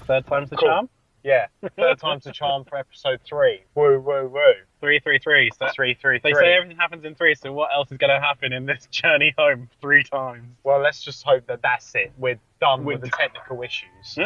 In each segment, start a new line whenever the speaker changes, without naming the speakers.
Third time's the
Cool.
charm.
Yeah, third time's the charm for episode 3. Woo, woo, woo.
333. So
333.
they say everything happens in 3. So what else is going to happen in this journey home 3 times?
Well, let's just hope that that's it. We're done with the technical issues.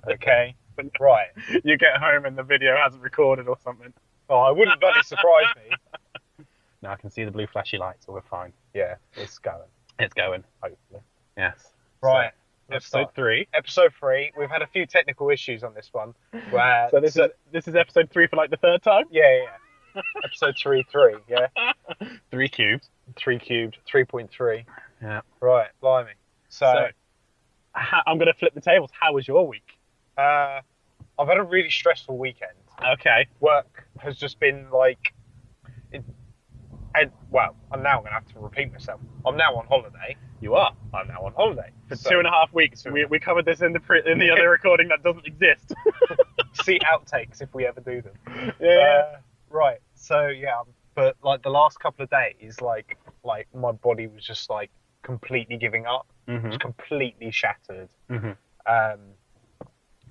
Okay? Right.
You get home and the video hasn't recorded or something.
Oh, I wouldn't bloody surprise me.
No, I can see the blue flashy lights, so we're fine.
Yeah, it's going.
It's going.
Hopefully.
Yes.
Right.
So, episode 3.
Episode 3. We've had a few technical issues on this one. Where
So this is episode 3 for like the 3rd time?
Yeah. Episode 3, yeah.
3 cubed.
3 cubed, 3.3.
Yeah.
Right, blimey. So
I'm going to flip the tables. How was your week?
I've had a really stressful weekend.
Okay.
Work has just been like... I'm now going to have to repeat myself. I'm now on holiday.
You are.
I'm now on holiday.
For 2.5 weeks. We covered this in the other recording that doesn't exist.
See outtakes if we ever do them.
Yeah.
Right. So yeah, but like the last couple of days, like my body was just like completely giving up.
Mm-hmm.
It was completely shattered.
Mm-hmm.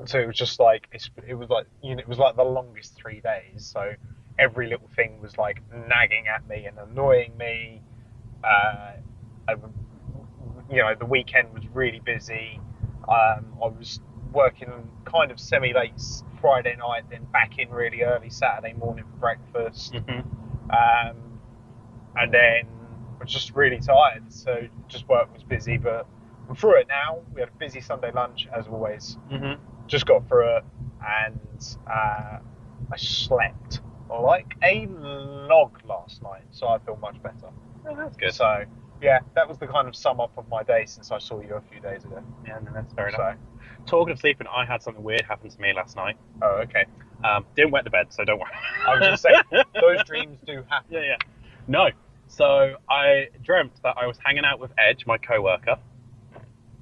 So it was just like it was like it was like the longest 3 days. So every little thing was like nagging at me and annoying me. The weekend was really busy. I was working kind of semi-late Friday night, then back in really early Saturday morning for breakfast.
Mm-hmm.
And then I was just really tired, so just work was busy, but I'm through it now. We had a busy Sunday lunch, as always.
Mm-hmm.
Just got through it, and I slept like a log last night, so I feel much better.
Oh, that's good.
So, yeah, that was the kind of sum up of my day since I saw you a few days ago.
Yeah, no, that's fair enough. Talking of sleeping, I had something weird happen to me last night.
Oh, okay.
Didn't wet the bed, so don't worry.
I was just saying, those dreams do happen.
Yeah. No. So I dreamt that I was hanging out with Edge, my co-worker.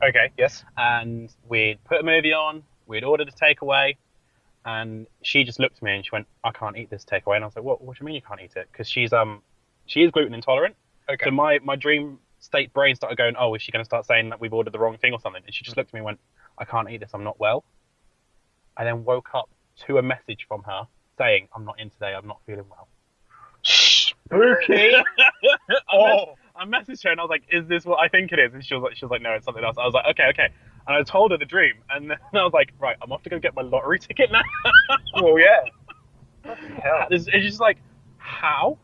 Okay, yes.
And we'd put a movie on, we'd ordered a takeaway, and she just looked at me and she went, "I can't eat this takeaway." And I was like, What do you mean you can't eat it? Because she is gluten intolerant.
Okay.
So my dream state brain started going, "Oh, is she going to start saying that we've ordered the wrong thing or something?" And she just looked at me and went, "I can't eat this, I'm not well." I then woke up to a message from her saying, "I'm not in today, I'm not feeling well."
Spooky.
I messaged her and I was like, "Is this what I think it is?" And she was like, "No, it's something else." I was like, okay. And I told her the dream, and then I was like, "Right, I'm off to go get my lottery ticket now."
Well, yeah. Hell.
It's just like, how?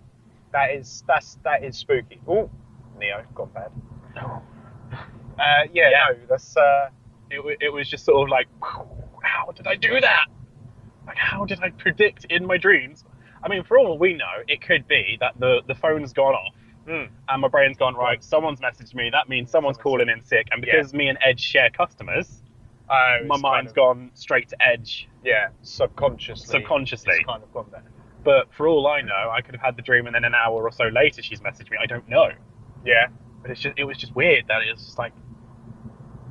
That is spooky. Oh, Neo gone bad.
Oh.
No, that's
It was just sort of like, how did I do that? Like, how did I predict in my dreams? I mean, for all we know, it could be that the phone's gone off, and my brain's gone, right, someone's messaged me, that means someone's calling in sick, and because me and Edge share customers, my mind's gone straight to Edge.
Yeah, subconsciously.
It's
kind of gone there.
But for all I know, I could have had the dream and then an hour or so later she's messaged me. I don't know.
Yeah.
But it was just weird that it was just like,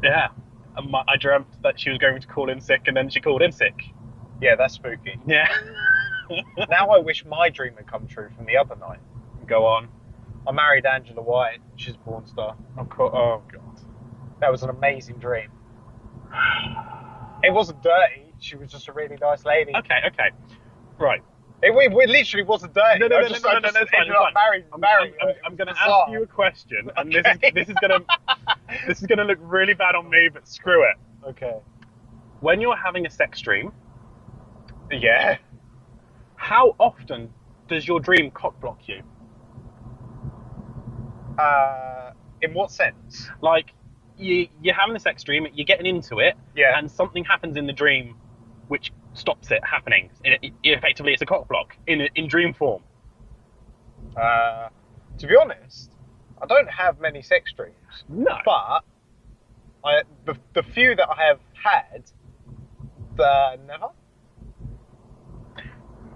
yeah. I dreamt that she was going to call in sick and then she called in sick.
Yeah, that's spooky.
Yeah.
Now I wish my dream had come true from the other night.
Go on.
I married Angela White. She's a porn star.
Oh, God.
That was an amazing dream. It wasn't dirty. She was just a really nice lady.
Okay. Right.
It literally wasn't dirty.
No,
I just ended up marrying her.
I'm going to ask you a question, and this is gonna look really bad on me, but screw it.
Okay.
When you're having a sex dream,
yeah,
how often does your dream cock block you?
In what sense?
Like, you're having a sex dream, you're getting into it,
yeah,
and something happens in the dream which stops it happening. Effectively, it's a cock block in dream form.
To be honest, I don't have many sex dreams.
No.
But the few that I have had, never.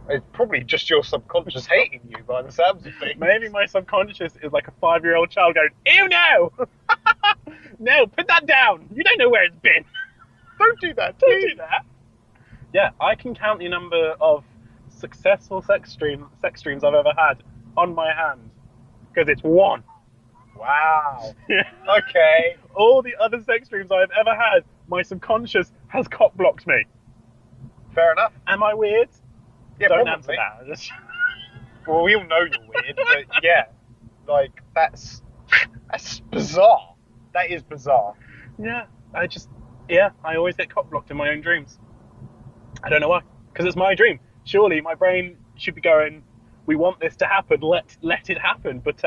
It's probably just your subconscious hating you by the sounds of things.
Maybe my subconscious is like a 5-year-old child going, "Ew, no! No, put that down! You don't know where it's been!
Don't do that!
Don't do that!" Yeah, I can count the number of successful sex dreams I've ever had on my hand. Because it's 1.
Wow. Okay.
All the other sex dreams I've ever had, my subconscious has cock blocked me.
Fair enough.
Am I weird?
Yeah,
Don't
probably.
answer that. Just...
Well, we all know you're weird, but yeah, like that's bizarre. That is bizarre.
Yeah, I always get cock blocked in my own dreams. I don't know why, because it's my dream. Surely my brain should be going, we want this to happen, let it happen. But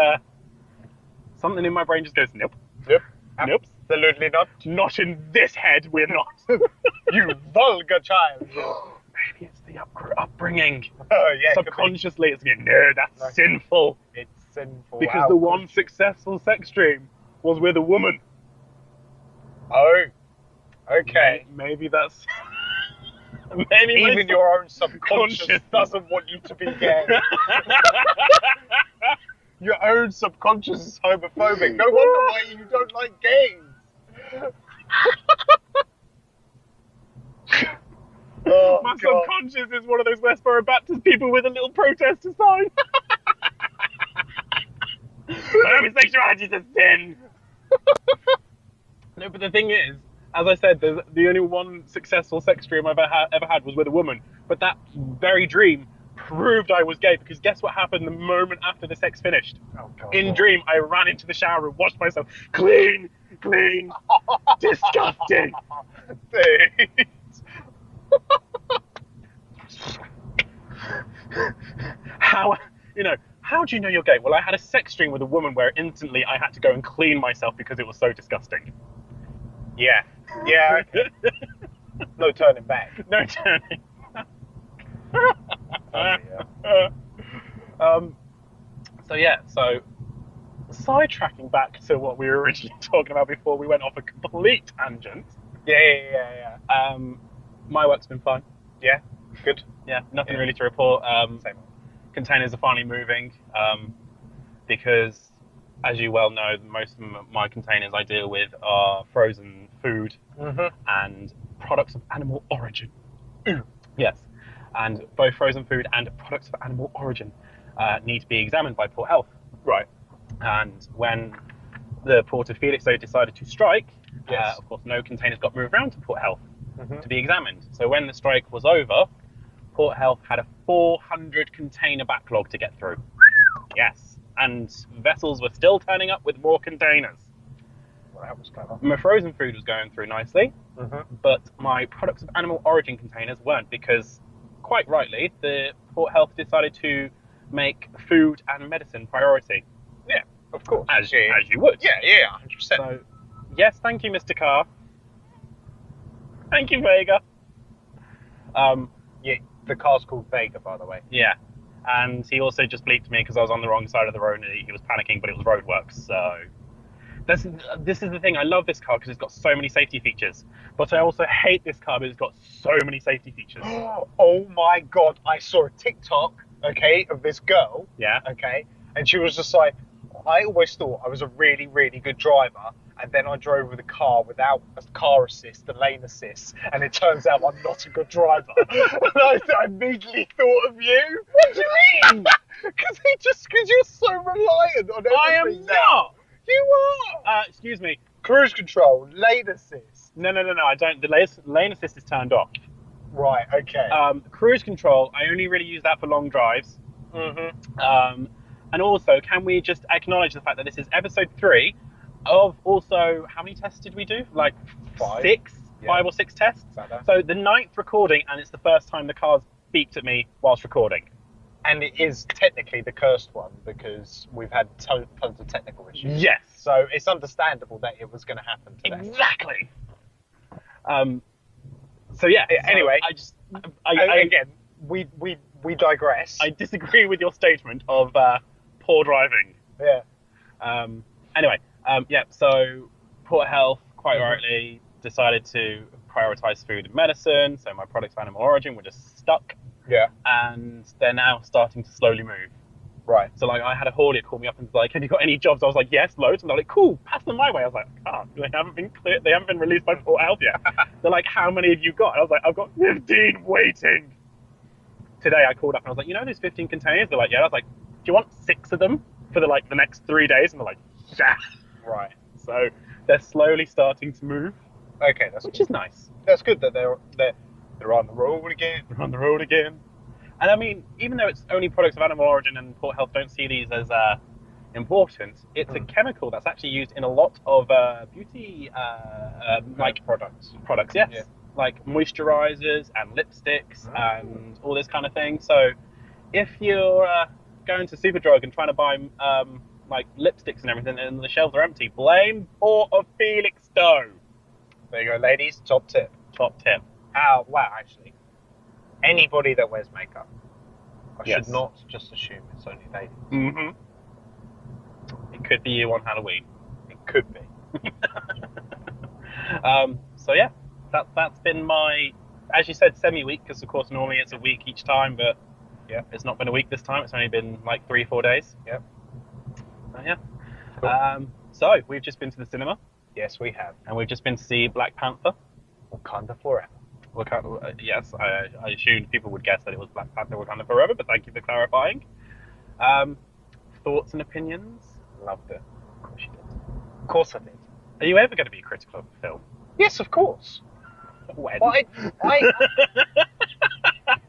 something in my brain just goes, nope.
Nope.
Nope.
Absolutely not.
Not in this head, we're not.
You vulgar child.
Maybe it's the upbringing.
Oh, yeah.
Subconsciously, it's going, no, that's sinful.
It's sinful.
Because the one successful sex dream was with a woman.
Oh, okay.
Maybe that's... Maybe
even your own subconscious doesn't want you to be gay. Your own subconscious is homophobic. No wonder why you don't like gays. Oh,
my
God.
subconscious is one of those Westboro Baptist people with a little protester sign. Homosexuality is a sin. No, but the thing is, as I said, the only one successful sex dream I've ever had was with a woman. But that very dream proved I was gay, because guess what happened the moment after the sex finished?
Oh, God.
In dream, I ran into the shower and washed myself clean, disgusting. How do you know you're gay? Well, I had a sex dream with a woman where instantly I had to go and clean myself because it was so disgusting.
Yeah. Yeah. Okay. No turning back.
No turning. So sidetracking back to what we were originally talking about before we went off a complete tangent.
Yeah.
My work's been fine.
Yeah, good.
Yeah, nothing really to report.
Same.
Containers are finally moving because, as you well know, most of my containers I deal with are frozen food and products of animal origin. Yes, and both frozen food and products of animal origin need to be examined by Port Health.
Right.
And when the Port of Felixstowe decided to strike,
yes.
of course, no containers got moved around to Port Health to be examined. So when the strike was over, Port Health had a 400 container backlog to get through. Yes, and vessels were still turning up with more containers.
Well, that was clever.
My frozen food was going through nicely, but my products of animal origin containers weren't, because, quite rightly, the Port Health decided to make food and medicine priority.
Yeah, of course.
As you would.
Yeah, 100%.
So, yes, thank you, Mr. Carr. Thank you, Vega.
Yeah, the car's called Vega, by the way.
Yeah, and he also just bleeped me because I was on the wrong side of the road and he was panicking, but it was roadworks, so... This is the thing, I love this car because it's got so many safety features, but I also hate this car because it's got so many safety features.
Oh my God, I saw a TikTok, okay, of this girl,
Yeah.
okay, and she was just like, I always thought I was a really, really good driver, and then I drove with a car without a car assist, a lane assist, and it turns out I'm not a good driver. And I immediately thought of you.
What do you mean?
Because you're so reliant on everything.
I am not!
You are!
Excuse me.
Cruise control, lane assist.
No, I don't. The lane assist is turned off.
Right, okay.
Cruise control, I only really use that for long drives. And also, can we just acknowledge the fact that this is episode 3 of also, how many tests did we do? Like
5?
6?
Yeah.
5 or 6 tests?
Like
So the 9th recording, and it's the first time the car's beeped at me whilst recording.
And it is technically the cursed one because we've had tons of technical issues.
Yes.
So it's understandable that it was going to happen today.
Exactly. So yeah.
Anyway,
again,
we digress.
I disagree with your statement of poor driving.
Yeah.
Anyway, so Port Health, quite rightly, decided to prioritise food and medicine, so my products of animal origin were just stuck.
Yeah.
And they're now starting to slowly move.
Right.
So like I had a haulier call me up and was like, have you got any jobs? I was like, yes, loads. And they're like, cool, pass them my way. I was like, I can't. They haven't been cleared. They haven't been released by Port Health yet. They're like, how many have you got? And I was like, I've got 15 waiting. Today I called up and I was like, you know those 15 containers? They're like, yeah. I was like, do you want 6 of them for the next 3 days? And they're like, yeah.
Right.
So they're slowly starting to move.
Okay, that's
which
good.
is nice.
That's good that they're on the road again.
We're on the road again. And I mean, even though it's only products of animal origin and Port Health don't see these as important, it's a chemical that's actually used in a lot of beauty like products. Yes,
Yeah.
like moisturizers and lipsticks and all this kind of thing. So if you're going to Superdrug and trying to buy like lipsticks and everything, and the shelves are empty, blame Port of Felixstowe.
There you go, ladies. Top tip.
Top tip.
Wow, actually, anybody that wears makeup, I
Yes.
should not just assume it's only ladies.
Mm-hmm. It could be you on Halloween.
It could be.
So yeah, that's been my, as you said, semi-week, because of course normally it's a week each time, but
Yeah.
it's not been a week this time. It's only been like 3-4 days.
Yep.
So yeah.
Cool.
So we've just been to the cinema,
Yes, we have.
and we've just been to see Black Panther.
Wakanda Forever.
Yes, I assumed people would guess that it was Black Panther Wakanda Forever, but thank you for clarifying. Thoughts and opinions?
Loved it.
Of course you did.
Of course I did.
Are you ever going to be critical of a film?
Yes, of course.
When?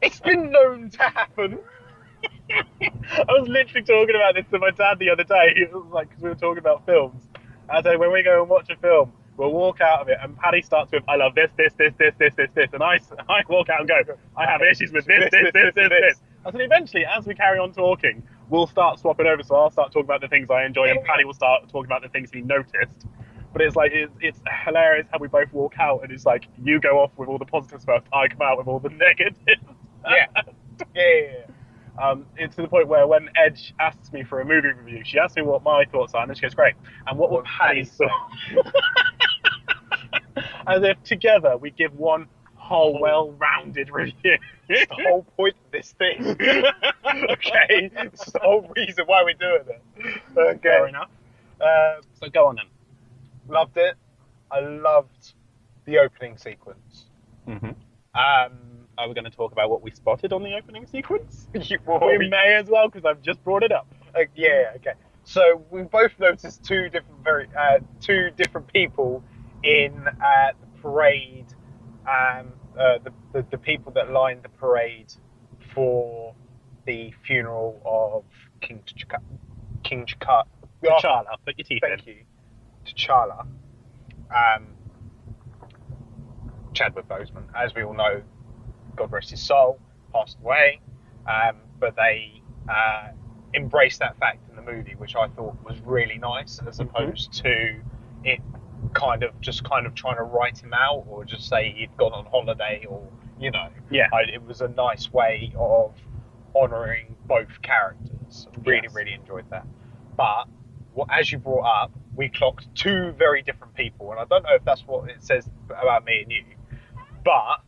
It's been known to happen.
I was literally talking about this to my dad the other day. It was like, because we were talking about films. I said, when we go and watch a film, we'll walk out of it, and Paddy starts with, I love this, and I walk out and go, I have issues with this. I said, eventually, as we carry on talking, we'll start swapping over. So I'll start talking about the things I enjoy, and Paddy will start talking about the things he noticed. But it's like, it's hilarious how we both walk out, and it's like, you go off with all the positives first, I come out with all the negatives.
Yeah.
It's to the point where when Edge asks me for a movie review, she asks me what my thoughts are, and then she goes, great. And what were Paddy's thoughts? As if together we give one whole well-rounded review.
It's the whole point of this thing. Okay? This is the whole reason why we're doing it. Okay.
Fair enough. So go on then.
Loved it. I loved the opening sequence.
Mm-hmm. Are we going to talk about what we spotted on the opening sequence?
We
may as well, because I've just brought it up.
Yeah, okay. So we both noticed two different people in the parade, the people that lined the parade for the funeral of King T'Challa.
T'Challa, put your teeth in.
Thank you, T'Challa. Chadwick Boseman, as we all know, God rest his soul, passed away. But they embraced that fact in the movie, which I thought was really nice, as opposed to it kind of trying to write him out, or just say he'd gone on holiday, or it was a nice way of honouring both characters. Really enjoyed that. But as you brought up, we clocked two very different people, and I don't know if that's what it says about me and you, but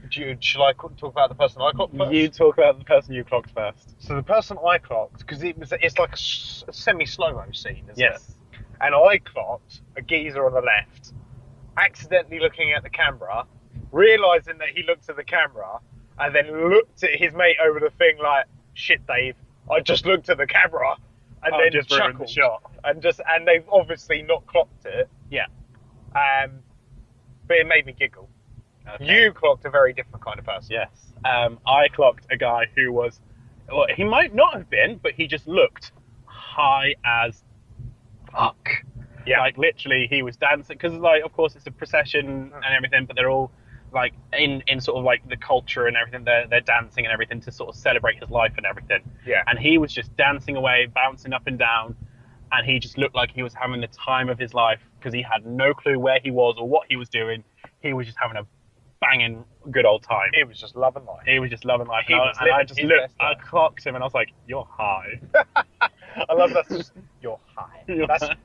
should I talk about the person I clocked first?
You talk about the person you clocked first.
So the person I clocked, because it's like a semi-slow-mo scene, isn't it? And I clocked a geezer on the left, accidentally looking at the camera, realising that he looked at the camera, and then looked at his mate over the thing like, shit, Dave, I just looked at the camera, and then
just ruined the shot.
And they've obviously not clocked it.
Yeah.
But it made me giggle. Okay. You clocked a very different kind of person.
Yes. I clocked a guy who was, well, he might not have been, but he just looked high as fuck. Yeah. Like, literally, he was dancing, because, like, of course, it's a procession and everything, but they're all, like, in sort of, like, the culture and everything, they're dancing and everything to sort of celebrate his life and everything.
Yeah.
And he was just dancing away, bouncing up and down, and he just looked like he was having the time of his life, because he had no clue where he was or what he was doing. He was just having a banging good old time.
He was just loving life.
He was just loving life.
And
I just looked, I clocked him, and I was like, you're high.
I love that. Just, you're high.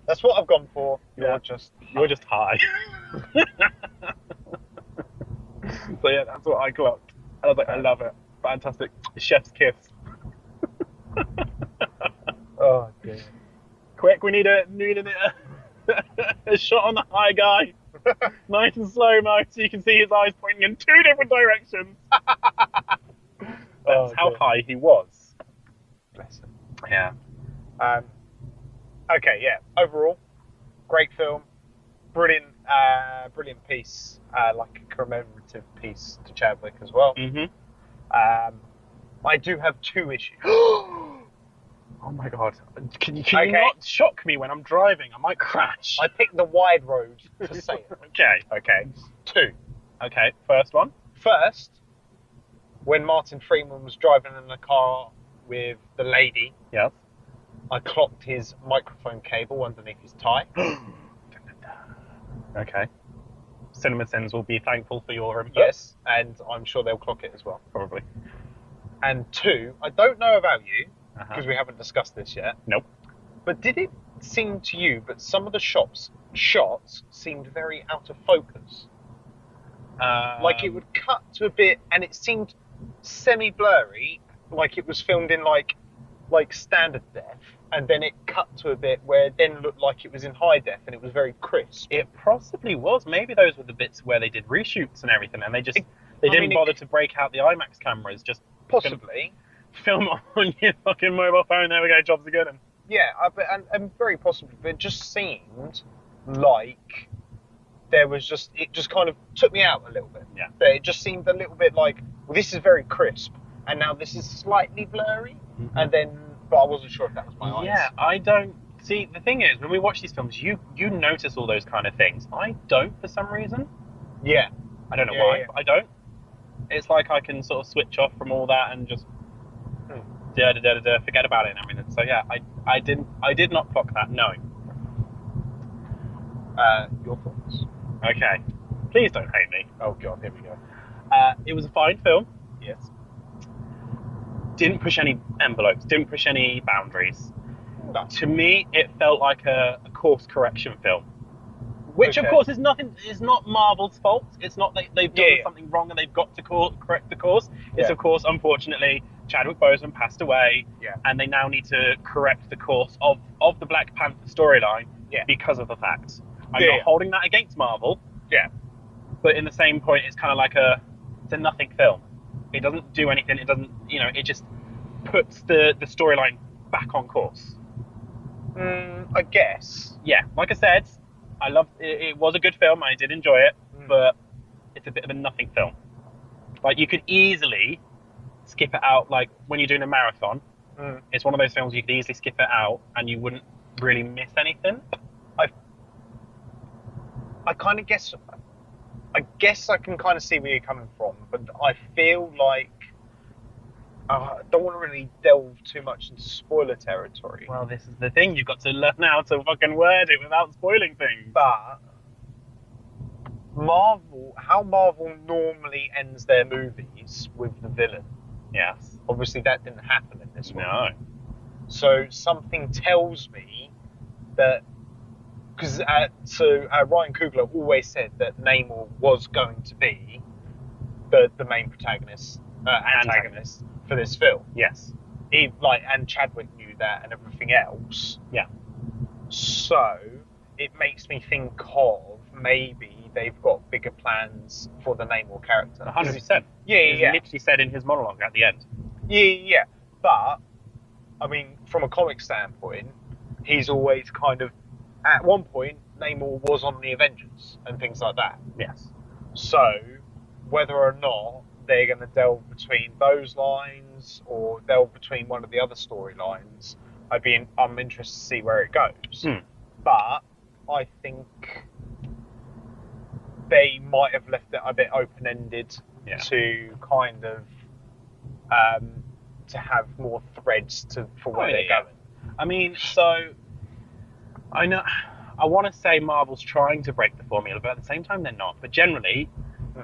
That's what I've gone for. You're just
high. So yeah, that's what I clocked. And I was like, I love it. Fantastic. Chef's kiss.
Oh dear.
Quick, we need a shot on the high guy. Nice and slow-mo, so you can see his eyes pointing in two different directions. That's how high he was.
Bless him.
Yeah.
Okay, yeah. Overall, great film. Brilliant brilliant piece, like a commemorative piece to Chadwick as well.
Mm-hmm.
I do have 2 issues.
Oh my god! Can you
Okay.
not shock me when I'm driving? I might crash.
I picked the wide road to say it.
Okay.
Okay. 2.
Okay. First one.
First, when Martin Freeman was driving in the car with the lady,
Yes.
I clocked his microphone cable underneath his tie.
Okay. CinemaSins will be thankful for your input.
Yes, and I'm sure they'll clock it as well.
Probably.
And 2, I don't know about you,
Uh-huh.
because we haven't discussed this yet,
Nope.
but did it seem to you that some of the shots seemed very out of focus? Like it would cut to a bit and it seemed semi-blurry, like it was filmed in like standard def, and then it cut to a bit where it then looked like it was in high def and it was very crisp.
It possibly was. Maybe those were the bits where they did reshoots and everything, and they didn't bother to break out the IMAX cameras. Just
Possibly.
film on your fucking mobile phone. There we go. Jobs are good.
Yeah, and very possibly, but it just seemed like there was it just kind of took me out a little bit.
Yeah.
But it just seemed a little bit like, well, this is very crisp, and now this is slightly blurry, and then, but I wasn't sure if that was my eyes.
Yeah, I don't see. The thing is, when we watch these films, you notice all those kind of things. I don't for some reason.
Yeah.
I don't know
Yeah,
why.
yeah.
But I don't. It's like I can sort of switch off from all that and just forget about it and everything. So yeah, I did not clock that. No.
Your thoughts?
Okay. Please don't hate me.
Oh god, here we go.
It was a fine film.
Yes.
Didn't push any envelopes. Didn't push any boundaries.
No.
To me, it felt like a course correction film. Which, of
Okay.
course, is not Marvel's fault. It's not that they've done
Yeah.
something wrong and they've got to correct the course. It's,
Yeah.
of course, unfortunately, Chadwick Boseman passed away,
Yeah.
and they now need to correct the course of the Black Panther storyline because of the fact. I'm not holding that against Marvel.
Yeah.
But in the same point, it's kind of like it's a nothing film. It doesn't do anything. It doesn't, it just puts the storyline back on course.
I guess.
Yeah, like I said, I loved it. It was a good film. I did enjoy it, but it's a bit of a nothing film. Like, you could easily skip it out. Like, when you're doing a marathon, it's one of those films you could easily skip it out and you wouldn't really miss anything.
I kind of guess. I guess I can kind of see where you're coming from, but I feel like I don't want to really delve too much into spoiler territory.
Well, this is the thing. You've got to learn how to fucking word it without spoiling things.
But how Marvel normally ends their movies with the villain.
Yes.
Obviously, that didn't happen in this one.
No.
So something tells me that, because Ryan Coogler always said that Namor was going to be the main antagonist for this film.
Yes.
And Chadwick knew that and everything else.
Yeah.
So it makes me think of maybe they've got bigger plans for the Namor character.
100%.
Yeah.
He literally said in his monologue at the end.
Yeah. But I mean, from a comic standpoint, he's always kind of, at one point, Namor was on the Avengers and things like that.
Yes.
So whether or not they're going to delve between those lines or delve between one of the other storylines, I'm interested to see where it goes. But I think they might have left it a bit open-ended to kind of to have more threads for where they're going.
I mean, so I know I want to say Marvel's trying to break the formula, but at the same time they're not. But generally,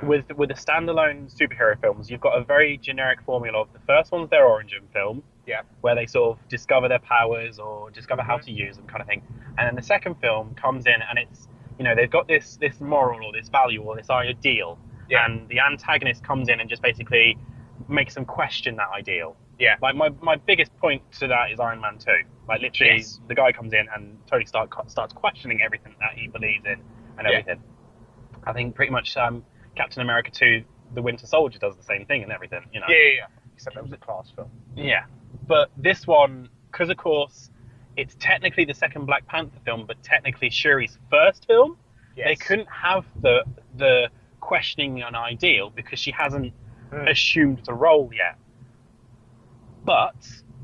with the standalone superhero films, you've got a very generic formula of the first one's their origin film, where they sort of discover their powers or discover how to use them, kind of thing. And then the second film comes in and it's, they've got this moral or this value or this ideal, and the antagonist comes in and just basically makes them question that ideal. Yeah. Like my biggest point to that is Iron Man 2. Like, literally, the guy comes in and Tony Stark starts questioning everything that he believes in and everything. I think pretty much Captain America 2, The Winter Soldier, does the same thing and everything.
Yeah. Except it was a class film.
Yeah. But this one, because of course it's technically the second Black Panther film, but technically Shuri's first film.
Yes.
They couldn't have the questioning an ideal because she hasn't assumed the role yet. But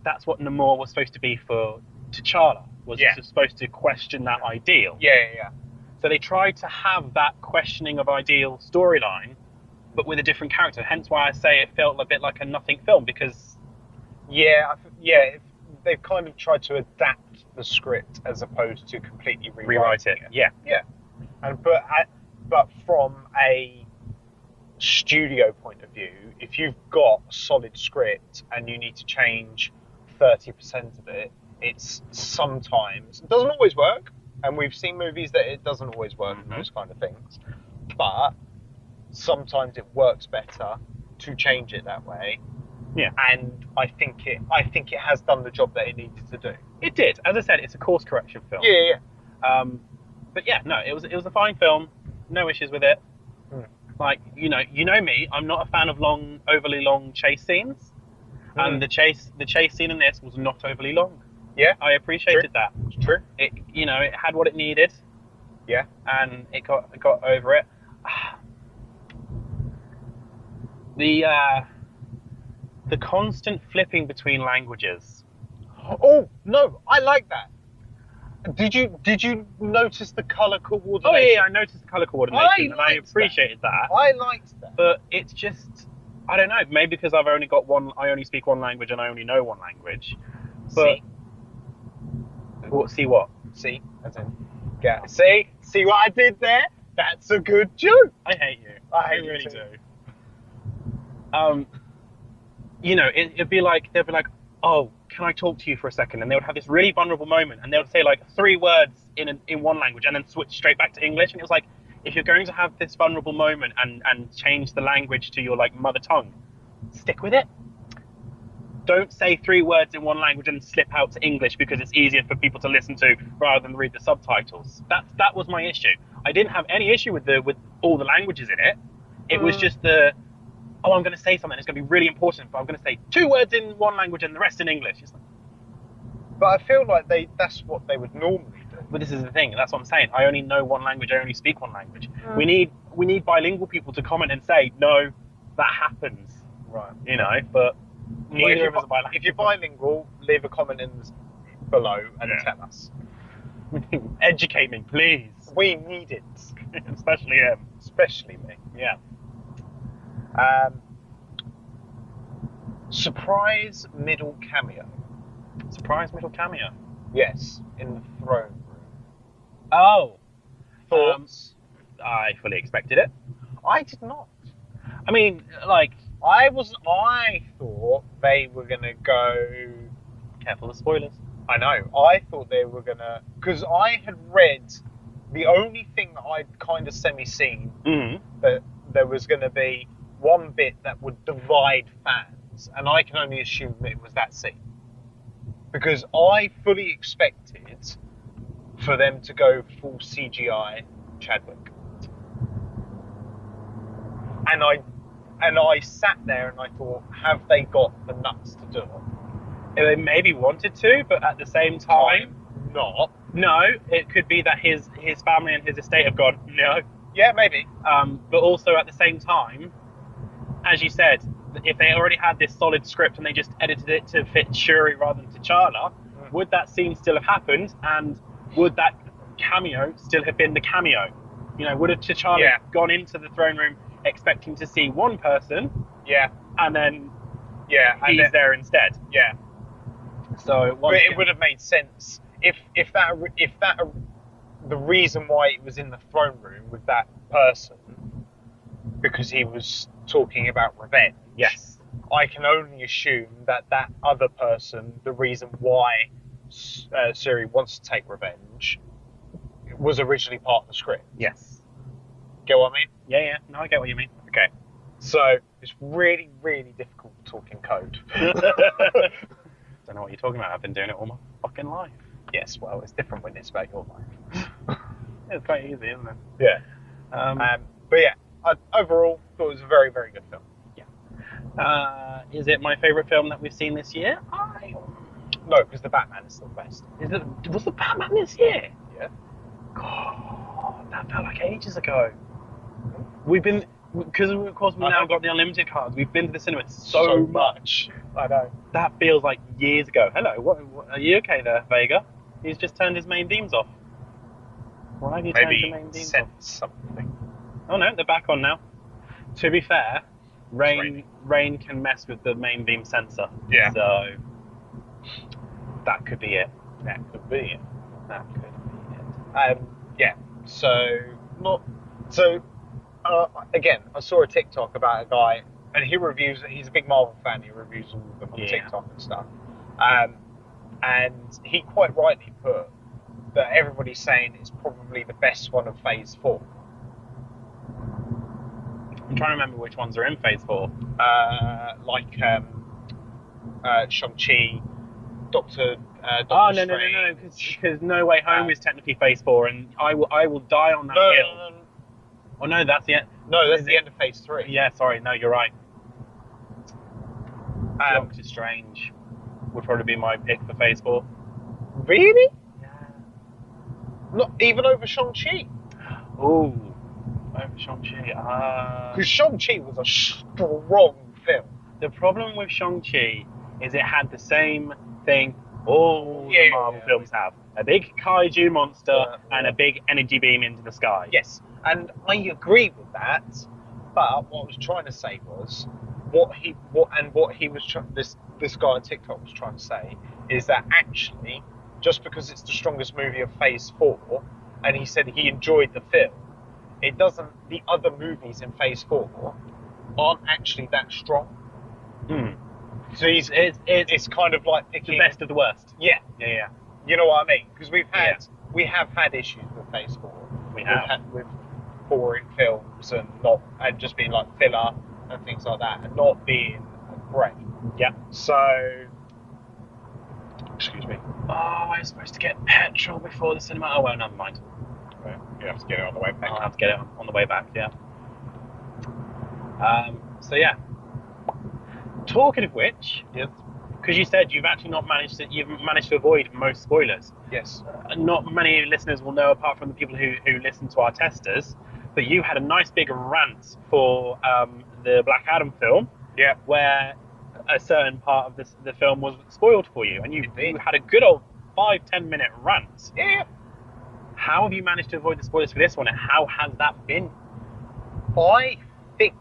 that's what Namor was supposed to be for T'Challa. Was supposed to question that ideal.
Yeah.
So they tried to have that questioning of ideal storyline, but with a different character. Hence why I say it felt a bit like a nothing film because.
They've kind of tried to adapt the script as opposed to completely
rewrite it. Yeah.
And but from a studio point of view, if you've got a solid script and you need to change 30% of it, it doesn't always work, and we've seen movies that it doesn't always work in those kind of things, but sometimes it works better to change it that way.
Yeah.
And I think it has done the job that it needed to do.
It did. As I said, it's a course correction film.
Yeah.
But yeah, no, it was a fine film. No issues with it. Like, you know me, I'm not a fan of overly long chase scenes. And the chase scene in this was not overly long.
Yeah.
I appreciated that.
It's true.
It it had what it needed.
Yeah.
And it got over it. The constant flipping between languages.
Oh no, I like that. Did you notice the color coordination?
Oh yeah, I noticed the color coordination, and I appreciated that.
I liked that.
But it's just, I don't know. Maybe because I only speak one language, and I only know one language. But see what?
See, as in, yeah. See what I did there? That's a good joke.
I hate you.
I
really
do.
It'd be like they'd be like, "Oh, can I talk to you for a second?" And they would have this really vulnerable moment, and they would say like 3 words in one language, and then switch straight back to English. And it was like, if you're going to have this vulnerable moment and change the language to your like mother tongue, stick with it. Don't say 3 words in one language and slip out to English because it's easier for people to listen to rather than read the subtitles. That was my issue. I didn't have any issue with all the languages in it. It was just I'm going to say something. It's going to be really important, but I'm going to say 2 words in one language and the rest in English. It's like,
but I feel like that's what they would normally do.
But this is the thing. That's what I'm saying. I only know one language. I only speak one language. We need bilingual people to comment and say, no, that happens.
Right.
But neither of us are bilingual.
If you're bilingual, leave a comment below and tell us.
Educate me, please.
We need it.
Especially him.
Especially me.
Yeah.
Surprise middle cameo.
Surprise middle cameo?
Yes, in the throne room.
Oh.
Thoughts?
I fully expected it.
I did not.
I mean, like...
I thought they were going to go...
Careful of spoilers.
I know. I thought they were going to... Because I had read... The only thing that I'd kind of semi-seen that there was going to be one bit that would divide fans, and I can only assume that it was that scene. Because I fully expected for them to go full CGI Chadwick. And I sat there and I thought, have they got the nuts to do it?
They maybe wanted to, but at the same time,
not.
No, it could be that his family and his estate have gone, no.
Yeah, maybe.
But also at the same time, as you said, if they already had this solid script and they just edited it to fit Shuri rather than T'Challa, would that scene still have happened? And would that cameo still have been the cameo? Would have T'Challa gone into the throne room expecting to see one person?
Yeah.
And then
he's
there instead.
Yeah.
So
but it would have made sense if the reason why it was in the throne room with that person because he was talking about revenge.
Yes.
I can only assume that other person, the reason why Shuri wants to take revenge, was originally part of the script.
Yes.
Get what I mean?
Yeah. No, I get what you mean.
Okay. So it's really, really difficult to talk in code.
Don't know what you're talking about. I've been doing it all my fucking life.
Yes, well, it's different when it's about your life.
It's quite easy, isn't it?
Yeah. But yeah, I overall thought it was a very, very good film.
Yeah. Is it my favourite film that we've seen this year?
No, because the Batman is still the best.
Was the Batman this year?
Yeah.
God. That felt like ages ago. We've been, because of course we've now got the unlimited cards. We've been to the cinema so much.
I know.
That feels like years ago. Hello, what are you okay there, Vega? He's just turned his main beams off. Why have you turned your main beams off?
Something.
Oh no, they're back on now. To be fair, rain can mess with the main beam sensor.
Yeah.
So that could be it.
That could be it.
That could be it.
Yeah. Again, I saw a TikTok about a guy, and he's a big Marvel fan, he reviews all of them on TikTok and stuff. And he quite rightly put that everybody's saying it's probably the best one of Phase 4.
I'm trying to remember which ones are in Phase 4.
Shang-Chi, Doctor
No,
Strange.
because No Way Home is technically Phase 4, and I will die on that hill.
No.
Oh no, that's the end.
No, that's the end of Phase 3.
Yeah, sorry, no, you're right. Doctor Strange would probably be my pick for Phase 4.
Really?
Yeah.
Not even over Shang-Chi?
Ooh, over Shang-Chi.
Because Shang-Chi was a strong film.
The problem with Shang-Chi is it had the same thing all the Marvel films have. A big kaiju monster and a big energy beam into the sky.
Yes, and I agree with that, but what I was trying to say was, this guy on TikTok was trying to say is that actually, just because it's the strongest movie of Phase 4, and he said he enjoyed the film, the other movies in Phase 4 aren't actually that strong. So it's kind of like picking
the best of the worst.
Yeah. You know what I mean? Because we have had issues with Phase 4. We've had with boring films and just being like filler and things like that, and not being great.
Yeah.
So, excuse me.
Oh, I was supposed to get petrol before the cinema. Oh well, never mind.
You have to get it on the way back.
I'll have to get it on the way back. Yeah. So yeah. Talking of which,
yes,
because you said you've managed to avoid most spoilers.
Yes.
Not many listeners will know, apart from the people who listen to our testers, but you had a nice big rant for the Black Adam film.
Yeah.
Where a certain part of the film was spoiled for you, and you had a good old 5-10 minute rant.
Yeah.
How have you managed to avoid the spoilers for this one, and how has that been?
I think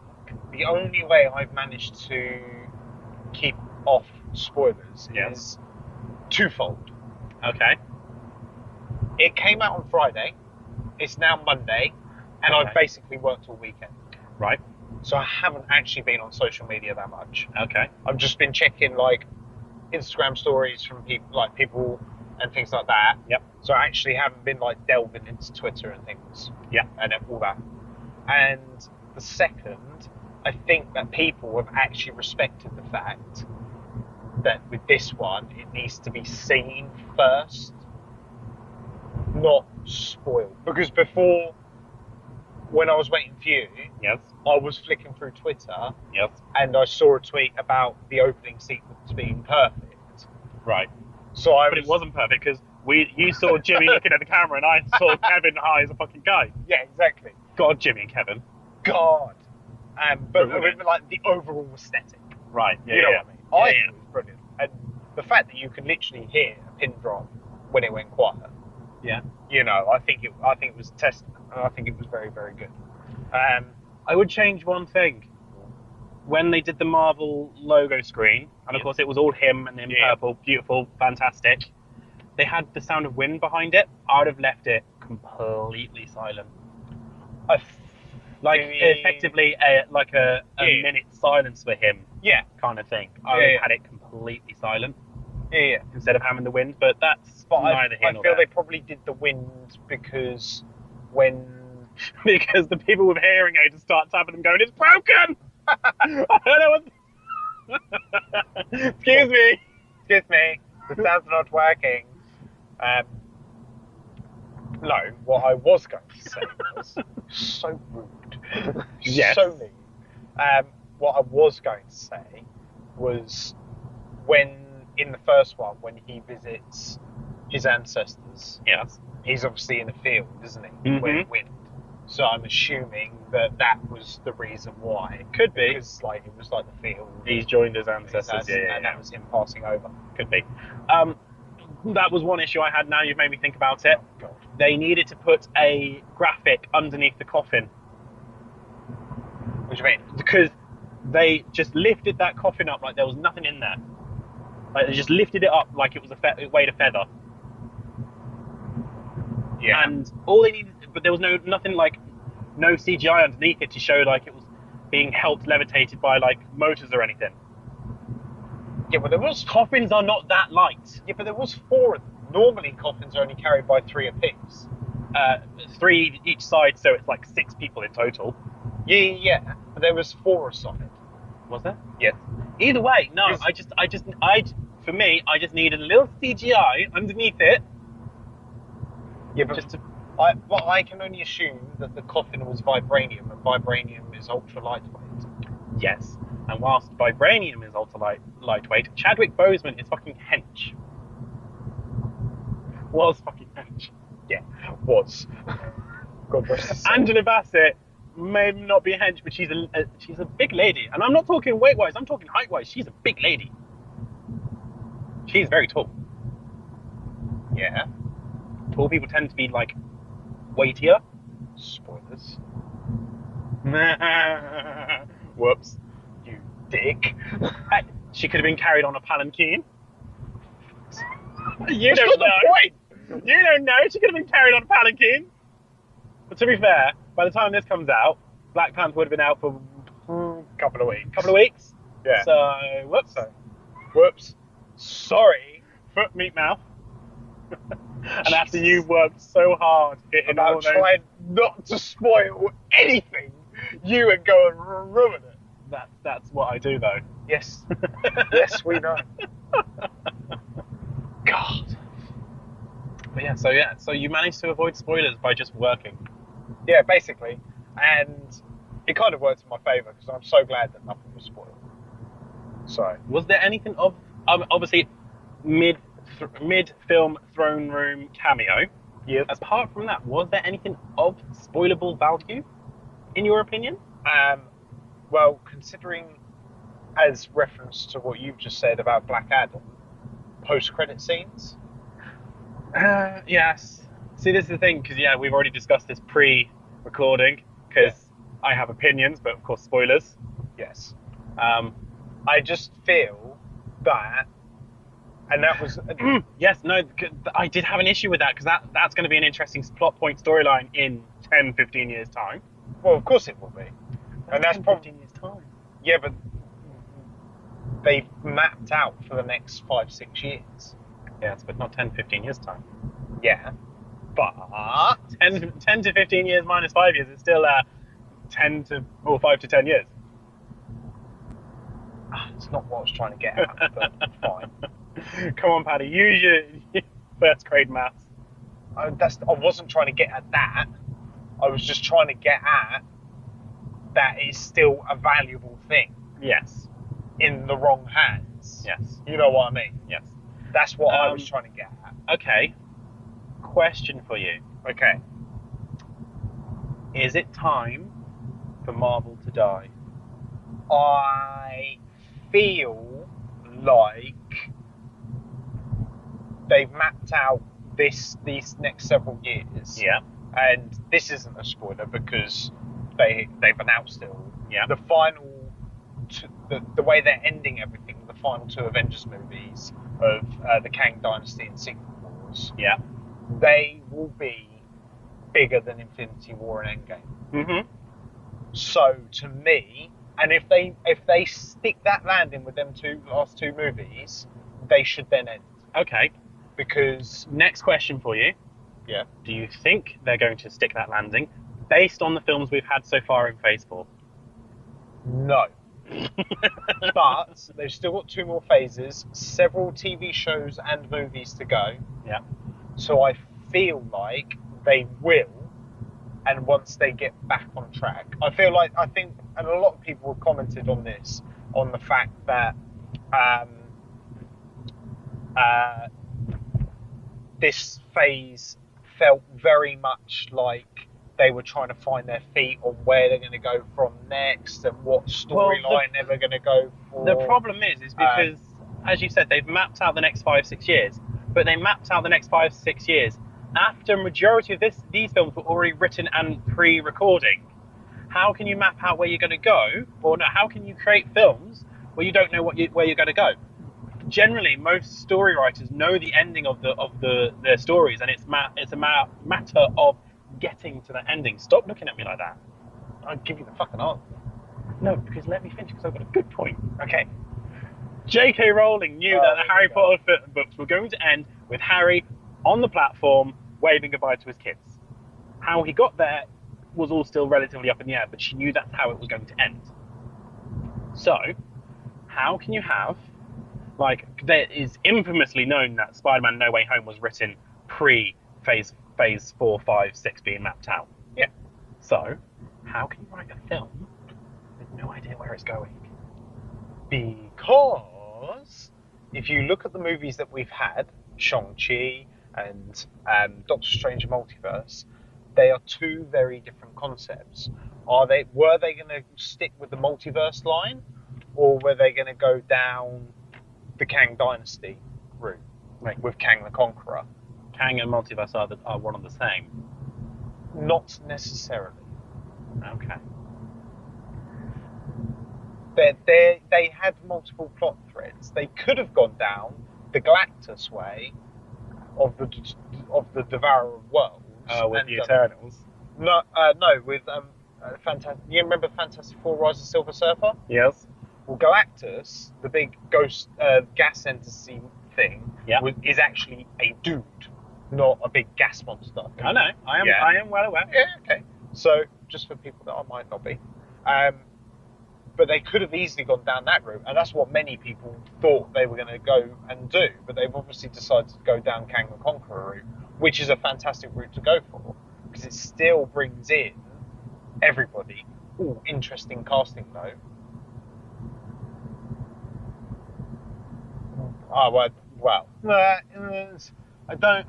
the only way I've managed to keep off spoilers is twofold.
Okay.
It came out on Friday. It's now Monday, and I've basically worked all weekend.
Right.
So I haven't actually been on social media that much.
Okay.
I've just been checking like Instagram stories from people and things like that.
Yep.
So I actually haven't been like delving into Twitter and things.
Yeah.
And all that. And the second, I think that people have actually respected the fact that with this one, it needs to be seen first, not spoiled. Because before, when I was waiting for you, I was flicking through Twitter, and I saw a tweet about the opening sequence being perfect.
Right.
So
but it wasn't perfect because you saw Jimmy looking at the camera, and I saw Kevin high as a fucking guy.
Yeah, exactly.
God, Jimmy and Kevin.
God. But like the overall aesthetic.
Right. Yeah.
You know what I mean? I think
Yeah.
it was brilliant, and the fact that you can literally hear a pin drop when it went quiet.
Yeah.
You know, I think it was a testament, and I think it was very, very good.
I would change one thing. When they did the Marvel logo screen, and of course it was all him and in purple, beautiful, fantastic. They had the sound of wind behind it. I would have left it completely silent. Effectively a minute silence for him. Yeah. Kind of thing. I would have had it completely silent.
Yeah.
Instead of having the wind, but that's neither here nor there.
I feel they probably did the wind because
because the people with hearing aids start tapping them going, it's broken! I don't know what... Excuse me,
the sound's not working. No, what I was going to say was so rude.
Yes.
So mean. What I was going to say was in the first one, when he visits his ancestors, he's obviously in a field, isn't he?
Mm-hmm.
With wind. So I'm assuming that was the reason why.
Could be.
Because like it was like the field.
He's joined his ancestors.
And that was him passing over.
Could be. That was one issue I had. Now you've made me think about it.
Oh, God.
They needed to put a graphic underneath the coffin.
What do you mean?
Because they just lifted that coffin up like there was nothing in there. Like they just lifted it up like it was it weighed a feather.
Yeah.
And all they needed, but there was nothing like no CGI underneath it to show like it was being helped levitated by like motors or anything.
Yeah, but there was.
Coffins are not that light.
Yeah, but there was 4 of them. Normally coffins are only carried by 3 apiece.
3 each side, so it's like 6 people in total.
Yeah. But there was 4 aside.
Was there?
Yeah.
Either way, no. For me, I just needed a little CGI underneath it.
Yeah, but
Just to,
I can only assume that the coffin was vibranium, and vibranium is ultra lightweight.
yes. And whilst vibranium is ultra lightweight, Chadwick Boseman is fucking hench. Was fucking hench.
Yeah, was. God rest his soul.
Angela Bassett may not be hench, but she's a big lady. And I'm not talking weight-wise, I'm talking height-wise. She's a big lady. She's very tall.
Yeah.
Tall people tend to be, like, weightier.
Spoilers.
Whoops.
You dick.
Hey, she could have been carried on a palanquin. You
That's
don't
not the
know.
point.
You don't know. She could have been carried on a palanquin. But to be fair, by the time this comes out, Black Panther would have been out for
Couple of weeks.
couple of weeks.
Yeah.
So, whoops.
Whoops. Sorry.
Foot, meat, mouth. And after you worked so hard hitting all
About
those,
trying not to spoil anything, you would go and ruin it.
that's what I do though.
Yes. Yes, we know. God.
But so you managed to avoid spoilers by just working.
Yeah, basically. And it kind of worked in my favour because I'm so glad that nothing was spoiled. So.
Was there anything of obviously mid film throne room cameo?
Yeah.
Apart from that, was there anything of spoilable value, in your opinion?
Well, considering as reference to what you've just said about Black Adam, post-credit scenes.
Yes. See, this is the thing, because we've already discussed this pre-recording, because I have opinions, but of course spoilers.
Yes. I just feel that, and that was
yes, no, I did have an issue with that, because that's going to be an interesting plot point storyline in 10, 15 years' time.
Well, of course it will be. And that's
10,
probably
15 years' time.
Yeah, but they've mapped out for the next 5-6 years.
Yes, but not 10, 15 years' time.
Yeah. But
10 to 15 years minus 5 years is still 5 to 10 years.
It's not what I was trying to get at, but fine.
Come on, Paddy, use your first grade maths.
I wasn't trying to get at that. I was just trying to get at that it's still a valuable thing.
Yes.
In the wrong hands.
Yes.
You know what I mean?
Yes.
That's what I was trying to get at.
Okay. Question for you.
Okay.
Is it time for Marvel to die?
I feel like they've mapped out these next several years.
Yeah.
And this isn't a spoiler because they've announced it all.
Yeah.
The final, the way they're ending everything, the final 2 Avengers movies of the Kang Dynasty and Secret Wars.
Yeah.
They will be bigger than Infinity War and Endgame.
Mm-hmm.
So to me, and if they stick that landing with them last 2 movies, they should then end.
Okay.
Because
next question for you.
Yeah.
Do you think they're going to stick that landing based on the films we've had so far in Phase 4?
No. But they've still got 2 more phases, several TV shows and movies to go.
Yeah.
So I feel like they will, and once they get back on track, I think, and a lot of people have commented on this, on the fact that this phase felt very much like they were trying to find their feet on where they're going to go from next and what storyline they were going to go for.
The problem is because, as you said, they've mapped out the next 5-6 years, but they mapped out the next 5-6 years after a majority of these films were already written and pre-recording. How can you map out where you're going to go, or no, how can you create films where you don't know where you're going to go? Generally, most story writers know the ending of their stories, and it's a matter of getting to the ending. Stop looking at me like that.
I'll give you the fucking answer.
No, because let me finish, because I've got a good point.
Okay.
J.K. Rowling knew that the Harry Potter books were going to end with Harry on the platform waving goodbye to his kids. How he got there was all still relatively up in the air, but she knew that's how it was going to end. So, how can you have, like, there is infamously known that Spider-Man No Way Home was written pre-phase 4, 5, 6 being mapped out.
Yeah.
So, how can you write a film with no idea where it's going?
Because if you look at the movies that we've had, Shang-Chi and Doctor Strange Multiverse, they are two very different concepts. Were they going to stick with the multiverse line, or were they going to go down the Kang Dynasty route, with Kang the Conqueror?
Kang and multiverse are one and the same.
Not necessarily.
Okay.
They had multiple plot threads. They could have gone down the Galactus way of the Devourer of Worlds.
With the Eternals.
No, with Fantastic. You remember Fantastic Four: Rise of Silver Surfer?
Yes.
Well, Galactus, the big ghost gas entity thing,
yep.
is actually a dude, not a big gas monster.
I know. I am well aware.
Yeah. Okay. So just for people that I might not be, but they could have easily gone down that route, and that's what many people thought they were going to go and do. But they've obviously decided to go down Kang the Conqueror route, which is a fantastic route to go for, because it still brings in everybody. Ooh, interesting casting though. Oh, well, I don't.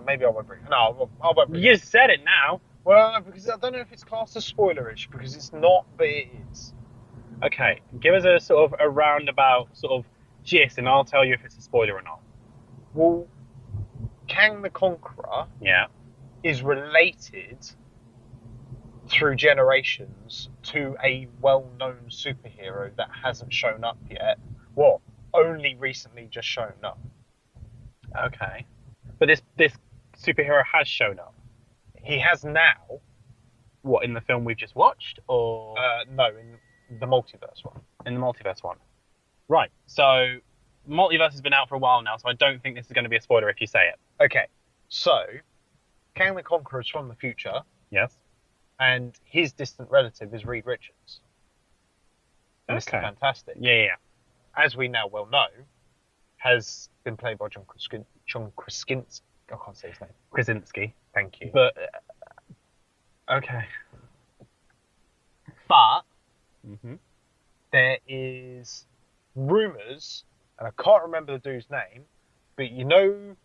Maybe I won't bring it. No, I won't bring it.
You said it now.
Well, because I don't know if it's classed as spoilerish, because it's not, but it is.
Okay, give us a sort of a roundabout sort of gist, and I'll tell you if it's a spoiler or not.
Well, Kang the Conqueror is related through generations to a well-known superhero that hasn't shown up yet. Well, only recently just shown up.
Okay. But this superhero has shown up.
He has now.
What, in the film we've just watched, or
no, in the multiverse one.
In the multiverse one. Right. So multiverse has been out for a while now, so I don't think this is going to be a spoiler if you say it.
Okay. So Kang the Conqueror is from the future.
Yes.
And his distant relative is Reed Richards.
Okay.
Mr. Fantastic.
Yeah.
As we now well know, has been played by John Krasinski. I can't say his name.
Krasinski.
Thank you.
But okay.
But there is rumours, and I can't remember the dude's name, but you know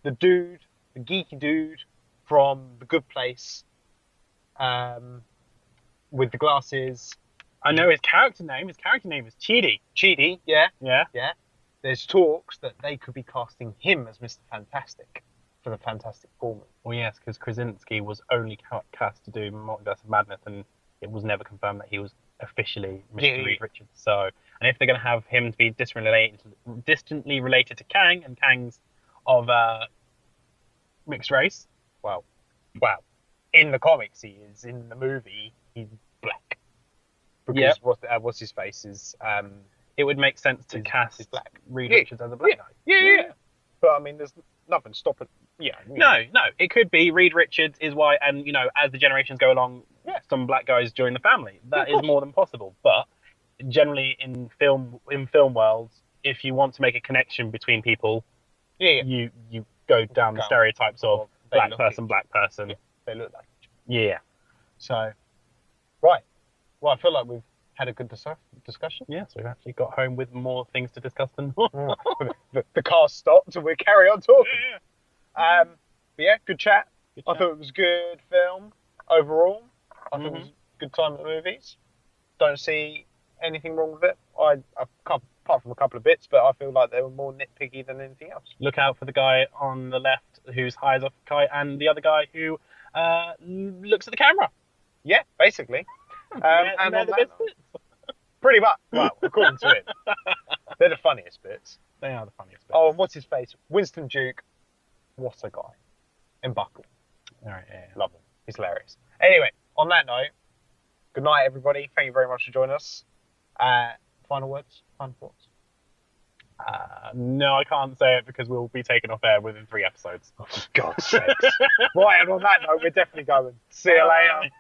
the dude, the geeky dude from The Good Place, with the glasses.
I know his character name. His character name is Chidi.
Chidi, yeah.
Yeah.
There's talks that they could be casting him as Mr. Fantastic for the Fantastic Four movie.
Well, yes, because Krasinski was only cast to do Multiverse of Madness, and it was never confirmed that he was officially Mr. Reed Richards. So, and if they're going to have him to be distantly related to Kang, and Kang's of mixed race,
well, in the comics he is. In the movie, he's black. Because what's his face is.
It would make sense to cast Reed Richards as a black guy.
Yeah. But I mean, there's nothing stopping. Yeah.
No. It could be Reed Richards is white, and as the generations go along, some black guys join the family. That is more than possible. But generally, in film worlds, if you want to make a connection between people, you go down the stereotypes of black person.
Yeah, they look like each other.
Yeah.
So, right. Well, I feel like we've had a good discussion.
Yes, we've actually got home with more things to discuss than
the car stopped and we carry on talking. But yeah, good chat. I thought it was a good film. overall, I think it
Mhm.
was a good time at the movies. Don't see anything wrong with it. Apart from a couple of bits, but I feel like they were more nitpicky than anything else.
Look out for the guy on the left who's high as a kite, and the other guy who looks at the camera.
Yeah, basically. And
They're
on
the
that
best
note,
bits.
pretty much. Well, according to him, they're the funniest bits.
They are the funniest bits.
Oh, and what's his face? Winston Duke. What a guy. And Buckle.
All right, yeah.
Love him. He's hilarious. Anyway, on that note, good night, everybody. Thank you very much for joining us. Final words, final thoughts.
No, I can't say it because we'll be taken off air within 3 episodes.
Oh, for God's sakes. Right, and on that note, we're definitely going. See you later.